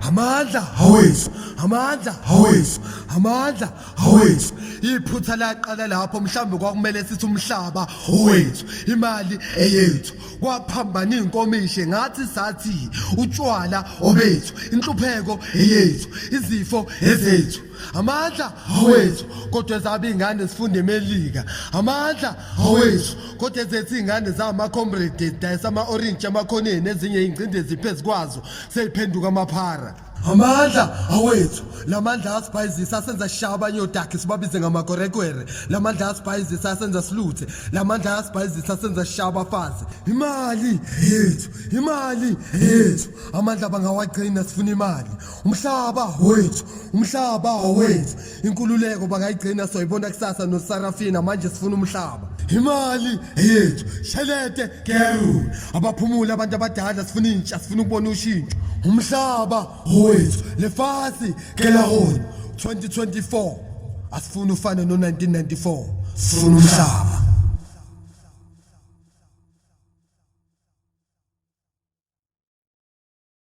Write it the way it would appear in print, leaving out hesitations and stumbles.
amandla awethu, amandla awethu, amandla awethu. Iphutha laqala lapho mhlambe kwakumele sithi umhlaba owethu, imali eyethu. Kwaphambana inkomishe ngathi sathi utshwala obethu, inhlupheko eyethu, izifo ezethu. Amandla awethu, kodwa zabe ingane sifunda eMelika. Amandla awethu, kodwa ezethu ingane zama comrades dayisa ama orange amakhoneni ezinye ingcindezi phezukwazo seyiphenduka amaphara. Amandla awethu, lamandla asibhayizisa senza shaba nyodakhe sibabize ngamagorekwere. Lamandla asibhayizisa senza siluthe, lamandla asibhayizisa senza shaba afazi. Imali yethu, imali yethu. Amandla bangawagcina sifuna imali. Umhlaba wethu, umhlaba wethu. Inkululeko bangayigcina soyibona kusasa noSarafina manje sifuna umhlaba. Imali yethu, shelete keru. Abaphumula abantu abadala sifuna intsha, sifuna ukubona ushintsho. Umhlaba wethu, lefasi kelahoni 2024. Asifuna ufane no 1994. Sifuna umhlaba.